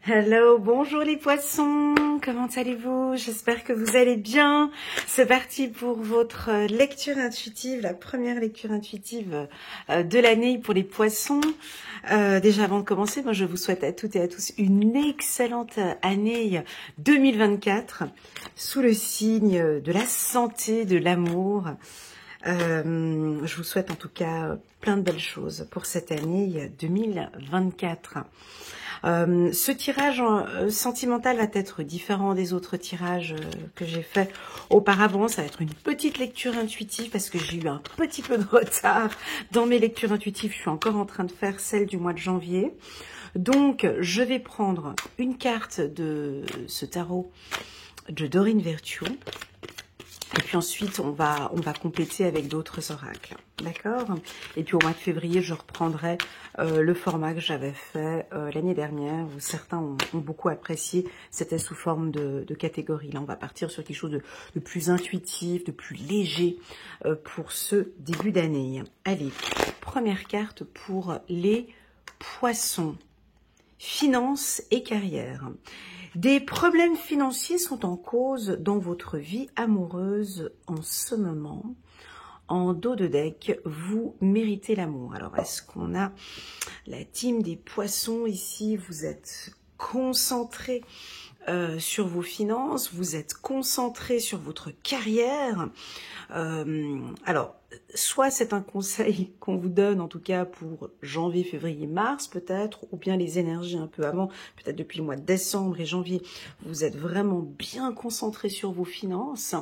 Hello, bonjour les poissons, comment allez-vous? J'espère que vous allez bien. C'est parti pour votre lecture intuitive, la première lecture intuitive de l'année pour les poissons. Déjà avant de commencer, moi je vous souhaite à toutes et à tous une excellente année 2024 sous le signe de la santé, de l'amour. Je vous souhaite en tout cas plein de belles choses pour cette année 2024. Ce tirage sentimental va être différent des autres tirages que j'ai fait auparavant. Ça va être une petite lecture intuitive parce que j'ai eu un petit peu de retard dans mes lectures intuitives. Je suis encore en train de faire celle du mois de janvier. Donc, je vais prendre une carte de ce tarot de Dorine Virtue. Et puis ensuite, on va compléter avec d'autres oracles. D'accord? Et puis au mois de février, je reprendrai le format que j'avais fait l'année dernière, où certains ont beaucoup apprécié. C'était sous forme de catégorie. Là, on va partir sur quelque chose de plus intuitif, de plus léger pour ce début d'année. Allez, première carte pour les poissons. Finances et carrière. Des problèmes financiers sont en cause dans votre vie amoureuse en ce moment. En dos de deck, vous méritez l'amour. Alors, est-ce qu'on a la team des poissons ici? Vous êtes concentrés sur vos finances, vous êtes concentrés sur votre carrière. Alors, soit c'est un conseil qu'on vous donne, en tout cas pour janvier, février, mars peut-être, ou bien les énergies un peu avant, peut-être depuis le mois de décembre et janvier, vous êtes vraiment bien concentrés sur vos finances.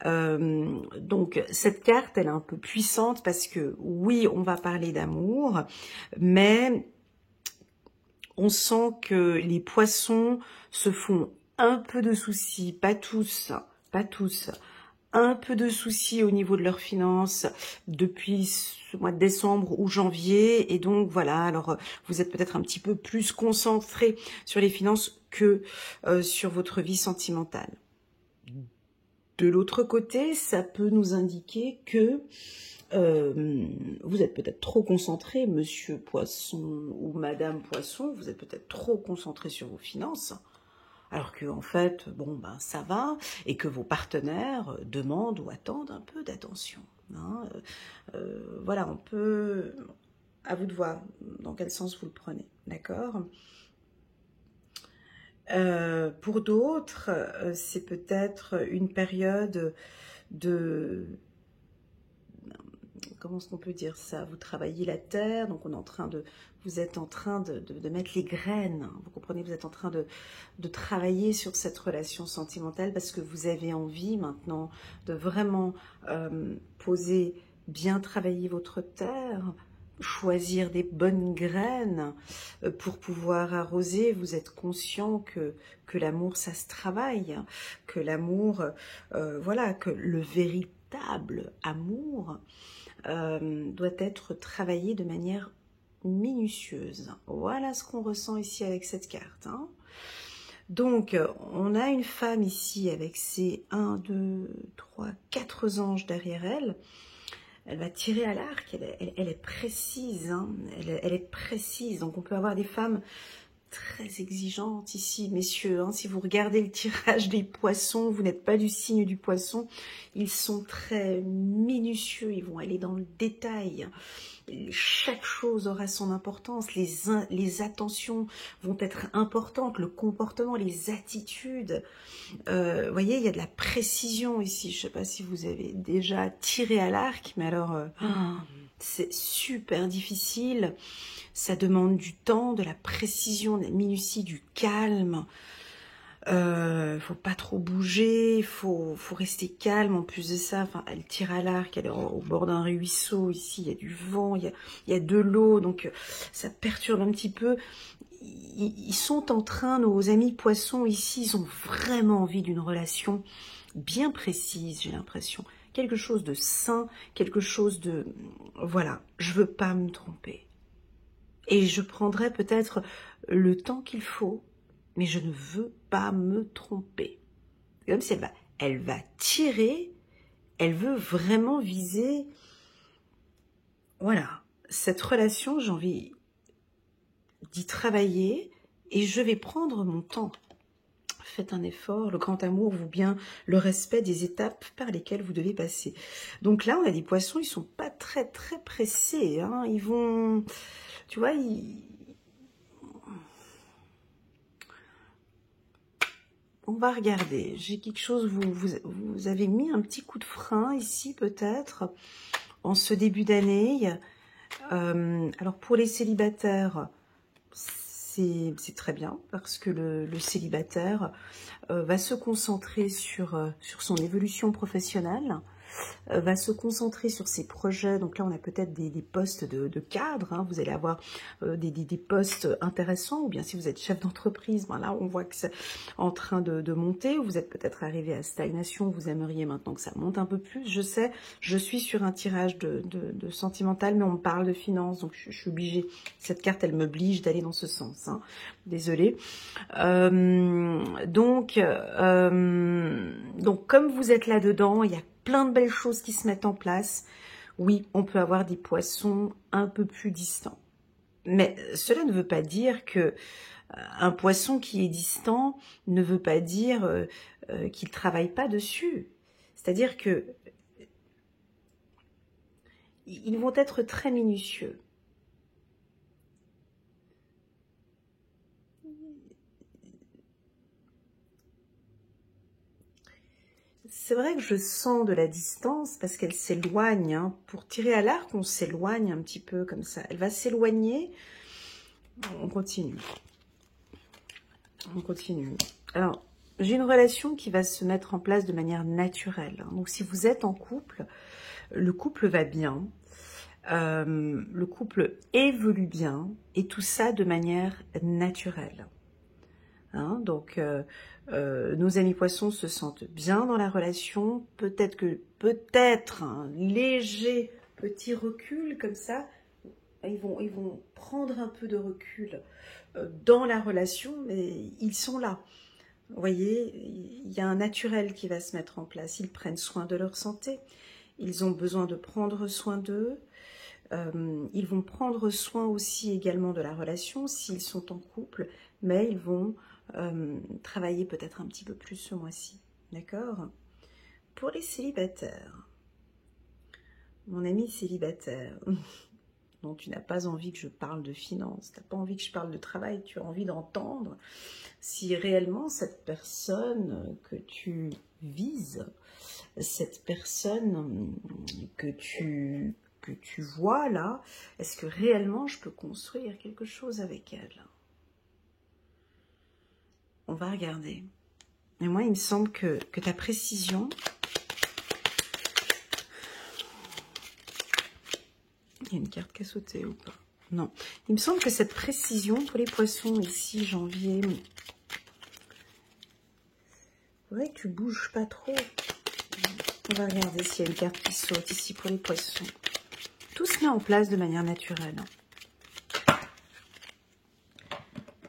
Donc, cette carte, elle est un peu puissante parce que, oui, on va parler d'amour, mais on sent que les poissons se font un peu de soucis, pas tous, un peu de soucis au niveau de leurs finances depuis ce mois de décembre ou janvier. Et donc, voilà, alors vous êtes peut-être un petit peu plus concentré sur les finances que sur votre vie sentimentale. De l'autre côté, ça peut nous indiquer que vous êtes peut-être trop concentré, monsieur Poisson ou madame Poisson, vous êtes peut-être trop concentré sur vos finances, alors que en fait, bon, ben ça va, et que vos partenaires demandent ou attendent un peu d'attention. Hein. Voilà, on peut, à vous de voir dans quel sens vous le prenez, d'accord? Pour d'autres, c'est peut-être une période de... Comment est-ce qu'on peut dire ça? Vous travaillez la terre, donc on est en train de, vous êtes en train de mettre les graines. Vous comprenez, vous êtes en train de travailler sur cette relation sentimentale parce que vous avez envie maintenant de vraiment poser, bien travailler votre terre, choisir des bonnes graines pour pouvoir arroser. Vous êtes conscient que l'amour, ça se travaille, que l'amour, voilà, que le véritable amour doit être travaillé de manière minutieuse. Voilà ce qu'on ressent ici avec cette carte. Hein. Donc, on a une femme ici avec ses 1, 2, 3, 4 anges derrière elle. Elle va tirer à l'arc, elle est précise, hein. Elle est précise. Donc, on peut avoir des femmes très exigeante ici, messieurs. Hein. Si vous regardez le tirage des poissons, vous n'êtes pas du signe du poisson. Ils sont très minutieux, ils vont aller dans le détail. Chaque chose aura son importance. Les attentions vont être importantes. Le comportement, les attitudes. Vous voyez, il y a de la précision ici. Je ne sais pas si vous avez déjà tiré à l'arc, mais alors... c'est super difficile, ça demande du temps, de la précision, de la minutie, du calme. Faut pas trop bouger, faut rester calme. En plus de ça, enfin, elle tire à l'arc, elle est au bord d'un ruisseau. Ici, il y a du vent, il y a de l'eau, donc ça perturbe un petit peu. Ils sont en train, nos amis poissons ici, ils ont vraiment envie d'une relation bien précise, j'ai l'impression. Quelque chose de sain, quelque chose de... Voilà, je veux pas me tromper. Et je prendrai peut-être le temps qu'il faut, mais je ne veux pas me tromper. C'est comme si elle va tirer, elle veut vraiment viser... Voilà, cette relation, j'ai envie d'y travailler et je vais prendre mon temps. Faites un effort, le grand amour vaut bien le respect des étapes par lesquelles vous devez passer. Donc là, on a des poissons, ils sont pas très pressés. Hein. Ils vont, tu vois, on va regarder. J'ai quelque chose, vous avez mis un petit coup de frein ici peut-être, en ce début d'année. Alors pour les célibataires, c'est très bien parce que le célibataire va se concentrer sur son évolution professionnelle, va se concentrer sur ses projets. Donc là, on a peut-être des postes de cadre. Hein. Vous allez avoir des postes intéressants. Ou bien si vous êtes chef d'entreprise, ben là, on voit que c'est en train de monter. Ou vous êtes peut-être arrivé à stagnation. Vous aimeriez maintenant que ça monte un peu plus. Je sais, je suis sur un tirage de sentimental, mais on me parle de finances. Donc, je suis obligée. Cette carte, elle m'oblige d'aller dans ce sens. Hein. Désolée. Donc, comme vous êtes là-dedans, il y a plein de belles choses qui se mettent en place. Oui, on peut avoir des poissons un peu plus distants. Mais cela ne veut pas dire que un poisson qui est distant ne veut pas dire qu'il ne travaille pas dessus. C'est-à-dire que ils vont être très minutieux. C'est vrai que je sens de la distance parce qu'elle s'éloigne. Hein. Pour tirer à l'arc, on s'éloigne un petit peu comme ça. Elle va s'éloigner. On continue. On continue. Alors, j'ai une relation qui va se mettre en place de manière naturelle. Donc, si vous êtes en couple, le couple va bien. Le couple évolue bien. Et tout ça de manière naturelle. Hein, donc, nos amis poissons se sentent bien dans la relation. Peut-être un léger petit recul comme ça. Ils vont prendre un peu de recul dans la relation, mais ils sont là. Vous voyez, il y a un naturel qui va se mettre en place. Ils prennent soin de leur santé. Ils ont besoin de prendre soin d'eux. Ils vont prendre soin aussi également de la relation s'ils sont en couple, mais ils vont travailler peut-être un petit peu plus ce mois-ci. D'accord? Pour les célibataires, mon ami célibataire, dont tu n'as pas envie que je parle de finances, tu n'as pas envie que je parle de travail, tu as envie d'entendre si réellement cette personne que tu vises, cette personne que tu vois là, est-ce que réellement je peux construire quelque chose avec elle? On va regarder. Et moi, il me semble que ta précision... Il y a une carte qui a sauté ou pas? Non. Il me semble que cette précision pour les poissons ici, janvier... Il faudrait que tu bouges pas trop. On va regarder s'il y a une carte qui saute ici pour les poissons. Tout se met en place de manière naturelle.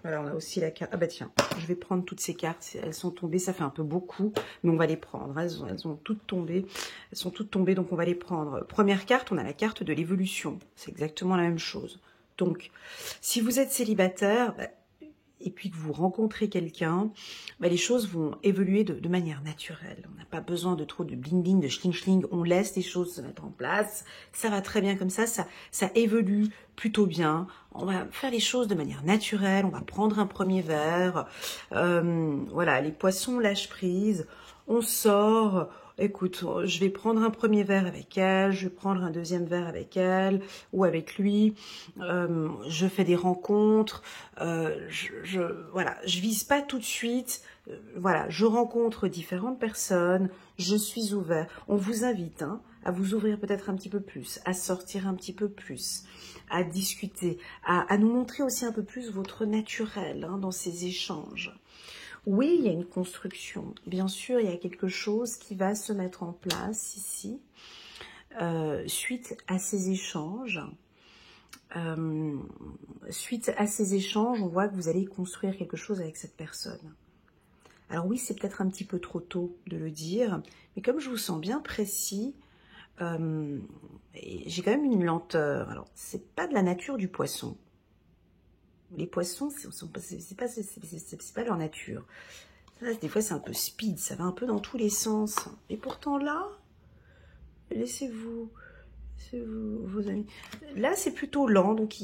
Voilà, on a aussi la carte... Ah bah tiens, je vais prendre toutes ces cartes. Elles sont tombées, ça fait un peu beaucoup, mais on va les prendre. Elles ont toutes tombé. Elles sont toutes tombées, donc on va les prendre. Première carte, on a la carte de l'évolution. C'est exactement la même chose. Donc, si vous êtes célibataire... et puis que vous rencontrez quelqu'un, les choses vont évoluer de manière naturelle. On n'a pas besoin de trop de bling-bling, de schling-schling. On laisse les choses se mettre en place. Ça va très bien comme ça. Ça évolue plutôt bien. On va faire les choses de manière naturelle. On va prendre un premier verre. Voilà, les poissons lâchent prise. On sort... Écoute, je vais prendre un premier verre avec elle, je vais prendre un deuxième verre avec elle ou avec lui. Je fais des rencontres. Voilà, je vise pas tout de suite. Voilà, je rencontre différentes personnes. Je suis ouvert. On vous invite à vous ouvrir peut-être un petit peu plus, à sortir un petit peu plus, à discuter, à nous montrer aussi un peu plus votre naturel dans ces échanges. Oui, il y a une construction. Bien sûr, il y a quelque chose qui va se mettre en place ici, suite à ces échanges. Suite à ces échanges, on voit que vous allez construire quelque chose avec cette personne. Alors oui, c'est peut-être un petit peu trop tôt de le dire, mais comme je vous sens bien précis, j'ai quand même une lenteur. Alors, c'est pas de la nature du poisson. Les poissons, c'est pas leur nature. Ça, des fois, c'est un peu speed, ça va un peu dans tous les sens. Et pourtant là, laissez-vous vos amis. Là, c'est plutôt lent, donc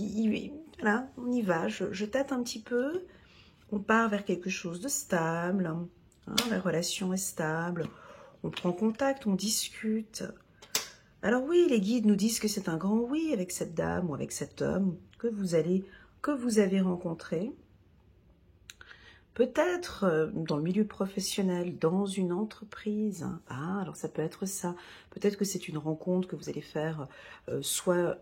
voilà, on y va. Je tâte un petit peu. On part vers quelque chose de stable. Hein, la relation est stable. On prend contact, on discute. Alors oui, les guides nous disent que c'est un grand oui avec cette dame ou avec cet homme que vous avez rencontré. Peut-être dans le milieu professionnel, dans une entreprise. Ah, alors ça peut être ça. Peut-être que c'est une rencontre que vous allez faire soit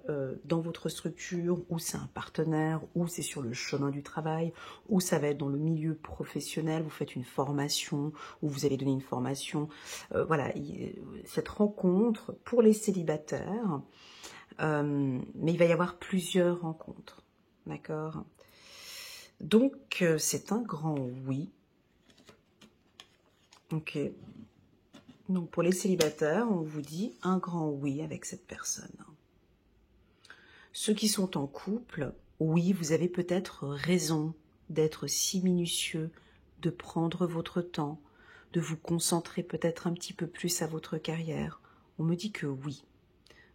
dans votre structure, ou c'est un partenaire, ou c'est sur le chemin du travail, ou ça va être dans le milieu professionnel, vous faites une formation, ou vous allez donner une formation. Voilà, cette rencontre pour les célibataires, mais il va y avoir plusieurs rencontres, d'accord ? Donc, c'est un grand oui. Ok. Donc, pour les célibataires, on vous dit un grand oui avec cette personne. Ceux qui sont en couple, oui, vous avez peut-être raison d'être si minutieux, de prendre votre temps, de vous concentrer peut-être un petit peu plus à votre carrière. On me dit que oui.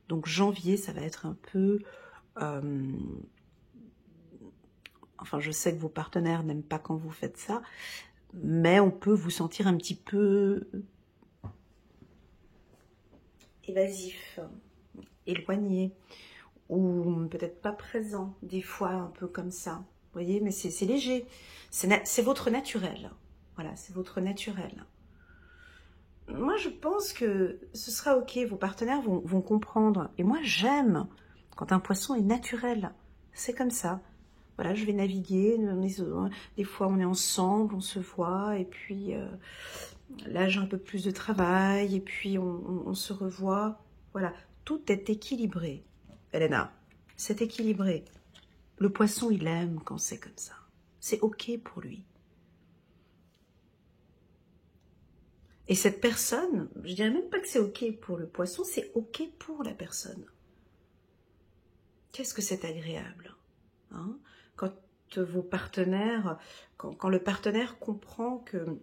Donc, janvier, ça va être un peu... Enfin, je sais que vos partenaires n'aiment pas quand vous faites ça, mais on peut vous sentir un petit peu évasif, éloigné, ou peut-être pas présent, des fois un peu comme ça. Vous voyez, mais c'est léger. C'est votre naturel. Voilà, c'est votre naturel. Moi, je pense que ce sera ok, vos partenaires vont comprendre. Et moi, j'aime quand un poisson est naturel. C'est comme ça. Voilà, je vais naviguer, des fois on est ensemble, on se voit, et puis là j'ai un peu plus de travail, et puis on se revoit. Voilà, tout est équilibré. Elena, c'est équilibré. Le poisson, il aime quand c'est comme ça. C'est ok pour lui. Et cette personne, je dirais même pas que c'est ok pour le poisson, c'est ok pour la personne. Qu'est-ce que c'est agréable, hein ? Quand vos partenaires, quand le partenaire comprend que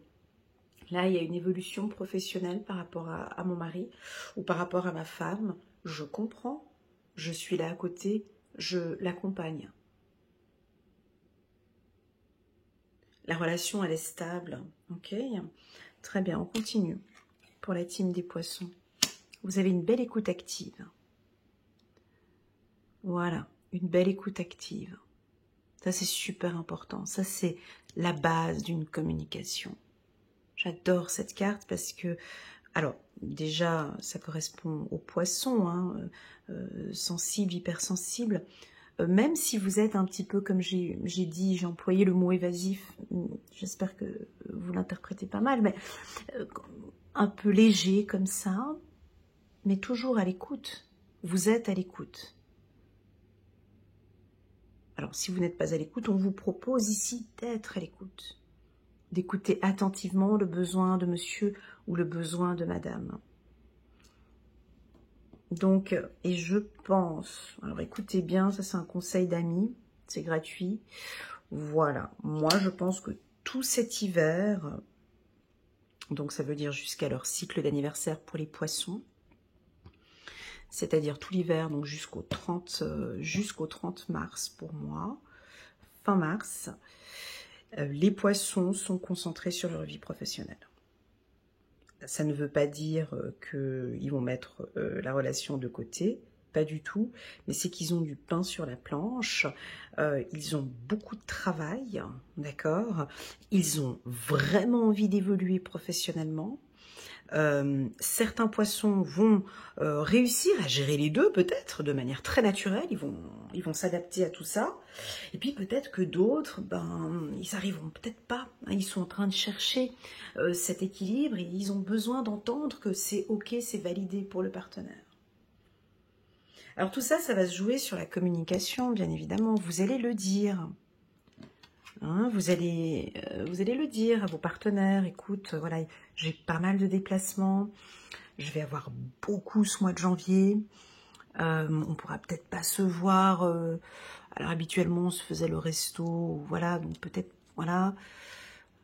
là, il y a une évolution professionnelle par rapport à mon mari ou par rapport à ma femme, je comprends, je suis là à côté, je l'accompagne. La relation, elle est stable, ok ? Très bien, on continue. Pour la team des poissons, vous avez une belle écoute active. Voilà, une belle écoute active. Ça, c'est super important. Ça, c'est la base d'une communication. J'adore cette carte parce que, alors, déjà, ça correspond aux poissons, hein, sensibles, hypersensibles. Même si vous êtes un petit peu, comme j'ai dit, j'ai employé le mot évasif, j'espère que vous l'interprétez pas mal, mais un peu léger comme ça, mais toujours à l'écoute. Vous êtes à l'écoute. Alors, si vous n'êtes pas à l'écoute, on vous propose ici d'être à l'écoute, d'écouter attentivement le besoin de monsieur ou le besoin de madame. Donc, et je pense, alors écoutez bien, ça c'est un conseil d'amis, c'est gratuit. Voilà, moi je pense que tout cet hiver, donc ça veut dire jusqu'à leur cycle d'anniversaire pour les poissons, c'est-à-dire tout l'hiver, donc jusqu'au 30 mars pour moi, fin mars, les poissons sont concentrés sur leur vie professionnelle. Ça ne veut pas dire qu'ils vont mettre la relation de côté, pas du tout, mais c'est qu'ils ont du pain sur la planche, ils ont beaucoup de travail, d'accord ? Ils ont vraiment envie d'évoluer professionnellement. Certains poissons vont réussir à gérer les deux, peut-être, de manière très naturelle, ils vont s'adapter à tout ça. Et puis peut-être que d'autres, ils arriveront peut-être pas, hein, ils sont en train de chercher cet équilibre et ils ont besoin d'entendre que c'est ok, c'est validé pour le partenaire. Alors tout ça, ça va se jouer sur la communication, bien évidemment, vous allez le dire. Hein, vous allez le dire à vos partenaires, écoute, voilà, j'ai pas mal de déplacements, je vais avoir beaucoup ce mois de janvier, on pourra peut-être pas se voir Alors habituellement on se faisait le resto, voilà, donc peut-être, voilà.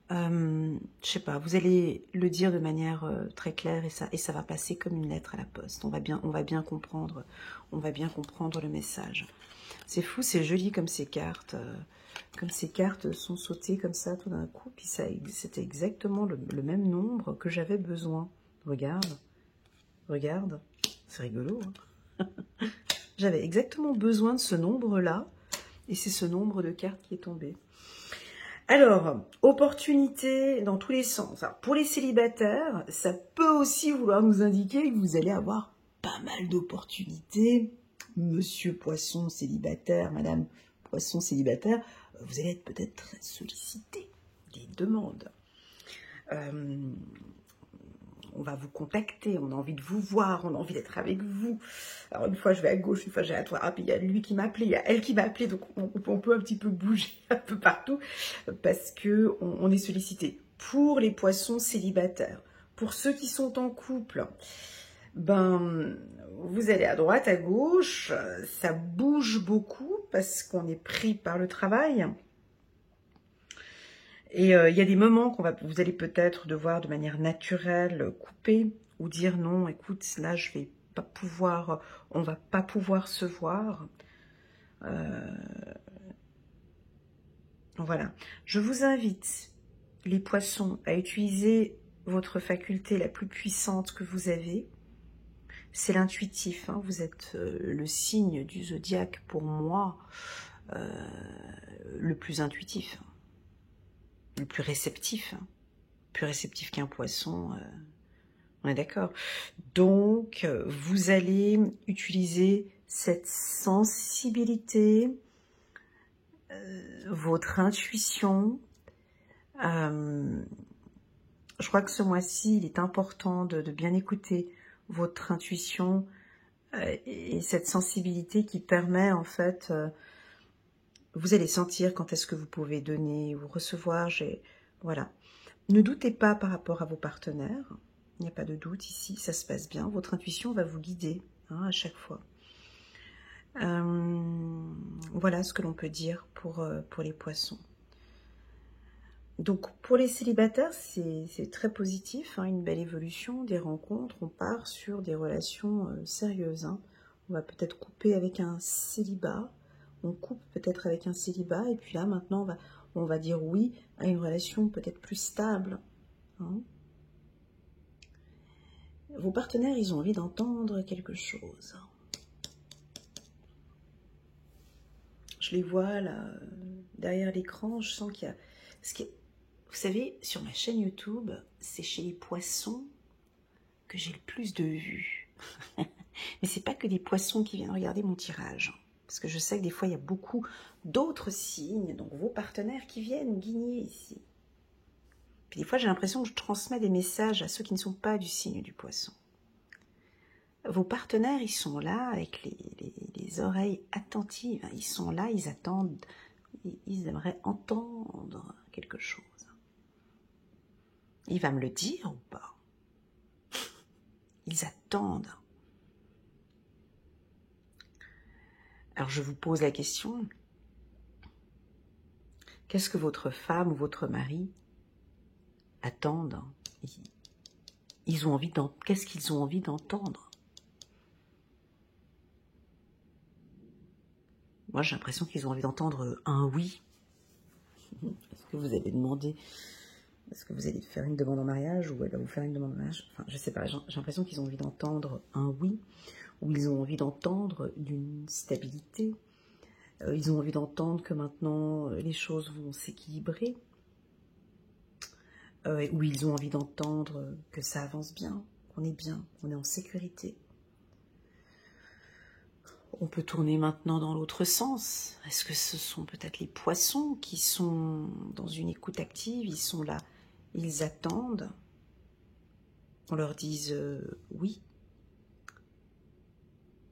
Je sais pas, vous allez le dire de manière très claire et ça va passer comme une lettre à la poste. On va bien comprendre le message. C'est fou, c'est joli comme ces cartes. Comme ces cartes sont sautées comme ça tout d'un coup, puis c'était exactement le même nombre que j'avais besoin. Regarde, regarde, c'est rigolo. Hein. J'avais exactement besoin de ce nombre-là, et c'est ce nombre de cartes qui est tombé. Alors, opportunité dans tous les sens. Alors, pour les célibataires, ça peut aussi vouloir nous indiquer que vous allez avoir pas mal d'opportunités. Monsieur Poisson célibataire, Madame Poisson célibataire, vous allez être peut-être très sollicité. Des demandes. On va vous contacter, on a envie de vous voir, on a envie d'être avec vous. Alors une fois je vais à gauche, une fois je vais à droite, puis il y a lui qui m'a appelé, il y a elle qui m'a appelé, donc on peut un petit peu bouger un peu partout parce que on est sollicité. Pour les poissons célibataires, pour ceux qui sont en couple, ben vous allez à droite, à gauche, ça bouge beaucoup parce qu'on est pris par le travail. Et il y a des moments vous allez peut-être devoir de manière naturelle couper ou dire non, écoute, là je vais pas pouvoir, on va pas pouvoir se voir. Voilà. Je vous invite, les poissons, à utiliser votre faculté la plus puissante que vous avez. C'est l'intuitif. Hein. Vous êtes le signe du zodiaque pour moi le plus intuitif. Le plus réceptif qu'un poisson, on est d'accord. Donc, vous allez utiliser cette sensibilité, votre intuition. Je crois que ce mois-ci, il est important de bien écouter votre intuition et cette sensibilité qui permet en fait... vous allez sentir quand est-ce que vous pouvez donner ou recevoir. Voilà. Ne doutez pas par rapport à vos partenaires. Il n'y a pas de doute ici, ça se passe bien. Votre intuition va vous guider à chaque fois. Voilà ce que l'on peut dire pour les poissons. Donc pour les célibataires, c'est très positif, une belle évolution, des rencontres. On part sur des relations sérieuses. On va peut-être couper avec un célibat. On coupe peut-être avec un célibat et puis là maintenant on va dire oui à une relation peut-être plus stable. Vos partenaires, ils ont envie d'entendre quelque chose. Je les vois là derrière l'écran, je sens qu'il y a... Vous savez, sur ma chaîne YouTube, c'est chez les poissons que j'ai le plus de vues. Mais c'est pas que des poissons qui viennent regarder mon tirage. Parce que je sais que des fois, il y a beaucoup d'autres signes, donc vos partenaires qui viennent guigner ici. Puis des fois, j'ai l'impression que je transmets des messages à ceux qui ne sont pas du signe du poisson. Vos partenaires, ils sont là avec les oreilles attentives. Ils sont là, ils attendent, ils aimeraient entendre quelque chose. Il va me le dire ou pas? Ils attendent. Alors je vous pose la question, qu'est-ce que votre femme ou votre mari attendent? Ils ont envie qu'est-ce qu'ils ont envie d'entendre? Moi j'ai l'impression qu'ils ont envie d'entendre un oui. Est-ce que vous allez demander, est-ce que vous allez faire une demande en mariage ou elle va vous faire une demande en mariage? Enfin je sais pas, j'ai l'impression qu'ils ont envie d'entendre un oui. Où ils ont envie d'entendre d'une stabilité, ils ont envie d'entendre que maintenant les choses vont s'équilibrer, où ils ont envie d'entendre que ça avance bien, qu'on est en sécurité. On peut tourner maintenant dans l'autre sens. Est-ce que ce sont peut-être les poissons qui sont dans une écoute active, ils sont là, ils attendent, on leur dise oui.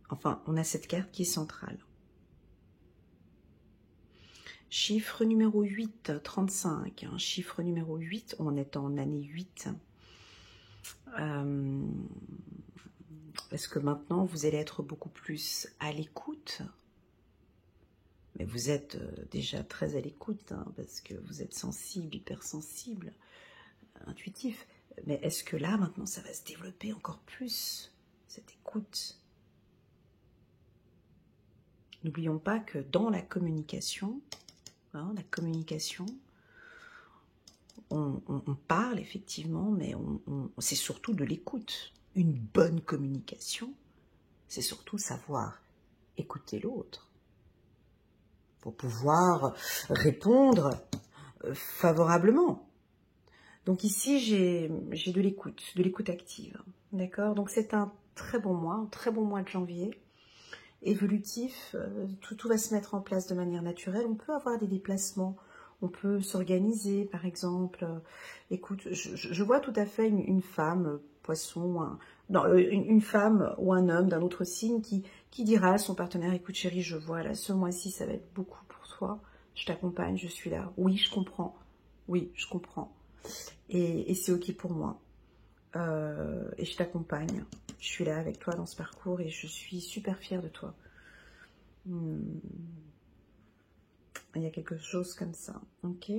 Enfin, on a cette carte qui est centrale. Chiffre numéro 8, 35. Chiffre numéro 8, on est en année 8. Est-ce que maintenant, vous allez être beaucoup plus à l'écoute? Mais vous êtes déjà très à l'écoute, hein, parce que vous êtes sensible, hypersensible, intuitif. Mais est-ce que là, maintenant, ça va se développer encore plus, cette écoute? N'oublions pas que dans la communication, hein, on parle effectivement, mais c'est surtout de l'écoute. Une bonne communication, c'est surtout savoir écouter l'autre pour pouvoir répondre favorablement. Donc ici, j'ai de l'écoute active. D'accord? Donc c'est un très bon mois de janvier. Évolutif, tout va se mettre en place de manière naturelle. On peut avoir des déplacements, on peut s'organiser, par exemple. Écoute, je vois tout à fait une femme, poisson, une femme ou un homme d'un autre signe qui dira à son partenaire, écoute chérie, je vois là, ce mois-ci, ça va être beaucoup pour toi. Je t'accompagne, je suis là. Oui, je comprends. Oui, je comprends. Et c'est ok pour moi. Et je t'accompagne. Je suis là avec toi dans ce parcours et je suis super fière de toi. Il y a quelque chose comme ça. Ok.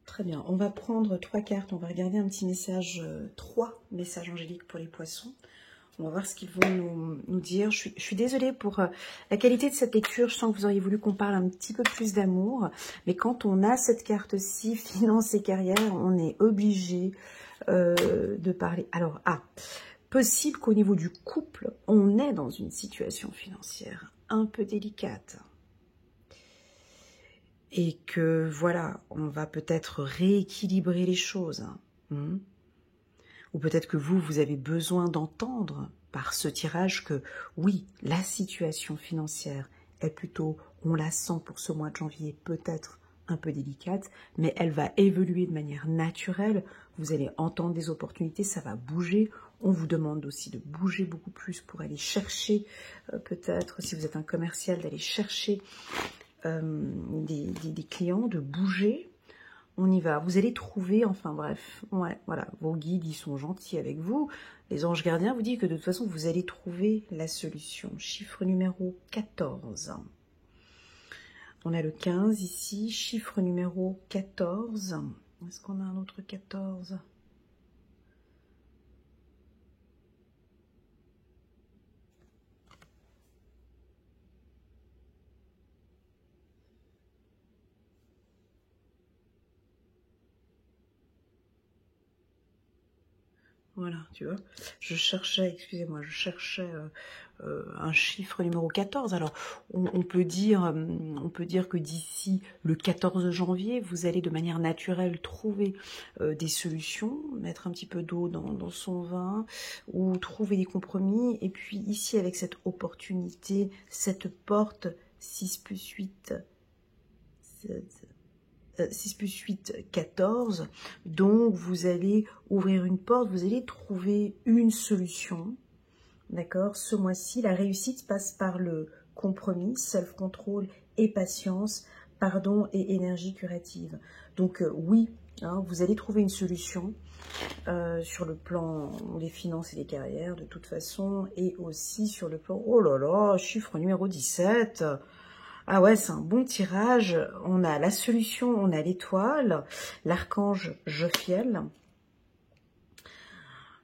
Très bien. On va prendre 3 cartes. On va regarder un petit message, 3 messages angéliques pour les poissons. On va voir ce qu'ils vont nous dire. Je suis désolée pour la qualité de cette lecture. Je sens que vous auriez voulu qu'on parle un petit peu plus d'amour. Mais quand on a cette carte-ci, finance et carrière, on est obligé de parler. Alors, possible qu'au niveau du couple, on est dans une situation financière un peu délicate. Et que, voilà, on va peut-être rééquilibrer les choses. Ou peut-être que vous avez besoin d'entendre par ce tirage que, oui, la situation financière est plutôt, on la sent pour ce mois de janvier, peut-être un peu délicate, mais elle va évoluer de manière naturelle. Vous allez entendre des opportunités, ça va bouger. On vous demande aussi de bouger beaucoup plus pour aller chercher, peut-être, si vous êtes un commercial, d'aller chercher des clients, de bouger. On y va. Vous allez trouver, enfin bref, ouais, voilà, vos guides, ils sont gentils avec vous. Les anges gardiens vous disent que de toute façon, vous allez trouver la solution. Chiffre numéro 14. On a le 15 ici, chiffre numéro 14. Est-ce qu'on a un autre 14 ? Voilà, tu vois, je cherchais, excusez-moi, un chiffre numéro 14. Alors, on peut dire que d'ici le 14 janvier, vous allez de manière naturelle trouver des solutions, mettre un petit peu d'eau dans son vin, ou trouver des compromis. Et puis ici, avec cette opportunité, cette porte 6 plus 8... 6 plus 8, 14. Donc, vous allez ouvrir une porte, vous allez trouver une solution. D'accord? Ce mois-ci, la réussite passe par le compromis, self-control et patience, pardon et énergie curative. Donc, oui, hein, vous allez trouver une solution sur le plan des finances et des carrières, de toute façon, et aussi sur le plan, oh là là, chiffre numéro 17. Ah ouais, c'est un bon tirage. On a la solution, on a l'étoile, l'archange Jophiel.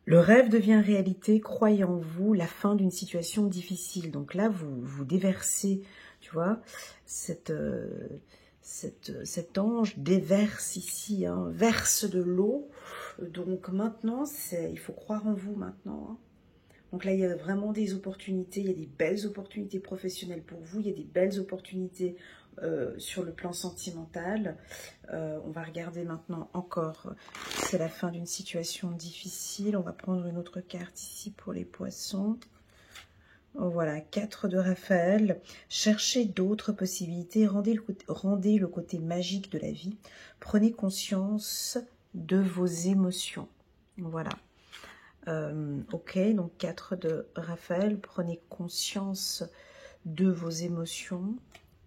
Le rêve devient réalité, croyez en vous, la fin d'une situation difficile. Donc là, vous déversez, tu vois, cet ange déverse ici, hein, verse de l'eau. Donc maintenant, il faut croire en vous maintenant, hein. Donc là, il y a vraiment des opportunités, il y a des belles opportunités professionnelles pour vous, il y a des belles opportunités sur le plan sentimental. On va regarder maintenant encore, c'est la fin d'une situation difficile. On va prendre une autre carte ici pour les poissons. Voilà, 4 de Raphaël. Cherchez d'autres possibilités, rendez le côté magique de la vie. Prenez conscience de vos émotions. Voilà. Ok, donc 4 de Raphaël, prenez conscience de vos émotions.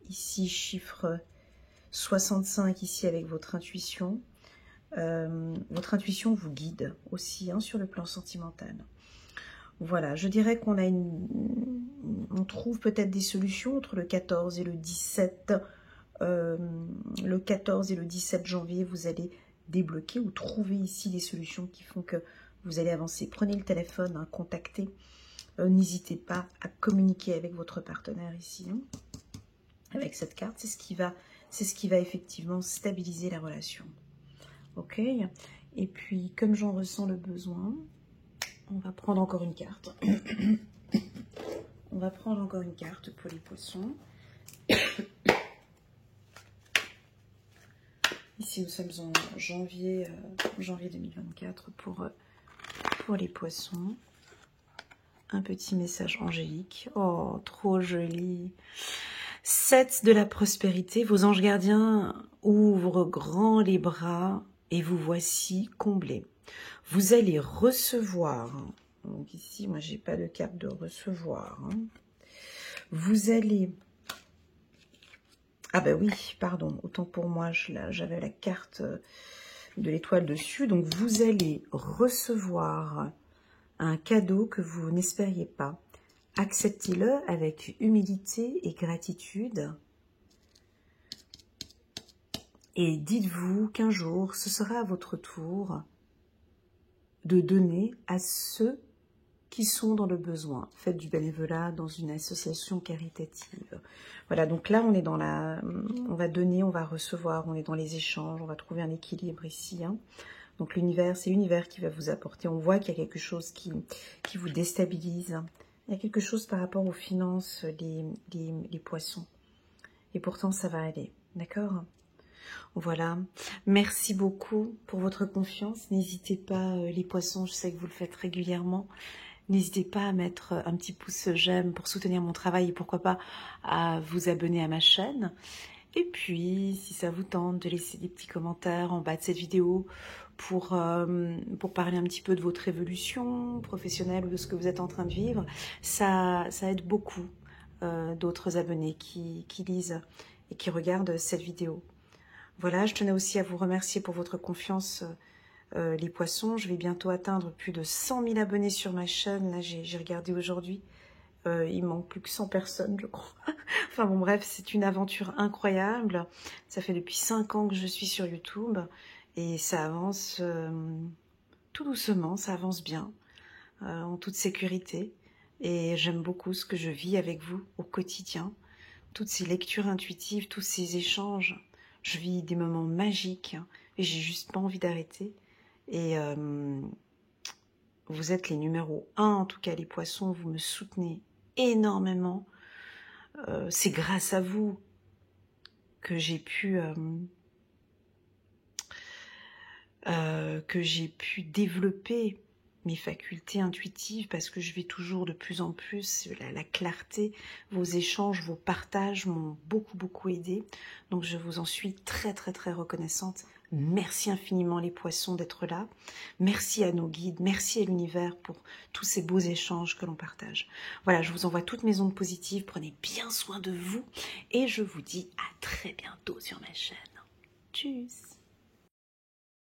Ici, chiffre 65, ici avec votre intuition. Votre intuition vous guide aussi, hein, sur le plan sentimental. Voilà, je dirais qu'on a on trouve peut-être des solutions entre le 14 et le 17. Le 14 et le 17 janvier, vous allez débloquer ou trouver ici des solutions qui font que vous allez avancer. Prenez le téléphone, hein, contactez. N'hésitez pas à communiquer avec votre partenaire ici. Hein, avec cette carte, c'est ce qui va effectivement stabiliser la relation. Ok. Et puis, comme j'en ressens le besoin, on va prendre encore une carte. On va prendre encore une carte pour les poissons. Ici, nous sommes en janvier 2024 pour les poissons. Un petit message angélique. Oh, trop joli. 7 de la prospérité. Vos anges gardiens ouvrent grand les bras et vous voici comblés. Vous allez recevoir. Donc ici, moi, j'ai pas de carte de recevoir. Hein. Vous allez... Ah ben oui, pardon, autant pour moi, j'avais la carte de l'étoile dessus. Donc, vous allez recevoir un cadeau que vous n'espériez pas. Acceptez-le avec humilité et gratitude. Et dites-vous qu'un jour, ce sera à votre tour de donner à ceux qui sont dans le besoin. Faites du bénévolat dans une association caritative. Voilà, donc là, on est dans on va donner, on va recevoir, on est dans les échanges, on va trouver un équilibre ici. Hein. Donc l'univers, c'est l'univers qui va vous apporter. On voit qu'il y a quelque chose qui vous déstabilise. Il y a quelque chose par rapport aux finances, les poissons. Et pourtant, ça va aller. D'accord ? Voilà. Merci beaucoup pour votre confiance. N'hésitez pas, les poissons, je sais que vous le faites régulièrement. N'hésitez pas à mettre un petit pouce j'aime pour soutenir mon travail et pourquoi pas à vous abonner à ma chaîne. Et puis, si ça vous tente, de laisser des petits commentaires en bas de cette vidéo pour parler un petit peu de votre évolution professionnelle ou de ce que vous êtes en train de vivre. Ça aide beaucoup d'autres abonnés qui lisent et qui regardent cette vidéo. Voilà, je tenais aussi à vous remercier pour votre confiance, les poissons. Je vais bientôt atteindre plus de 100 000 abonnés sur ma chaîne. Là, j'ai regardé aujourd'hui. Il manque plus que 100 personnes, je crois. Enfin bon, bref, c'est une aventure incroyable. Ça fait depuis 5 ans que je suis sur YouTube. Et ça avance tout doucement, ça avance bien, en toute sécurité. Et j'aime beaucoup ce que je vis avec vous au quotidien. Toutes ces lectures intuitives, tous ces échanges. Je vis des moments magiques et j'ai juste pas envie d'arrêter. Et vous êtes les numéros 1, en tout cas les poissons, vous me soutenez énormément. C'est grâce à vous que j'ai pu développer mes facultés intuitives parce que je vais toujours de plus en plus, la clarté, vos échanges, vos partages m'ont beaucoup aidé. Donc je vous en suis très reconnaissante. Merci infiniment les poissons d'être là. Merci à nos guides, merci à l'univers pour tous ces beaux échanges que l'on partage. Voilà, je vous envoie toutes mes ondes positives. Prenez bien soin de vous et je vous dis à très bientôt sur ma chaîne. Tchuss!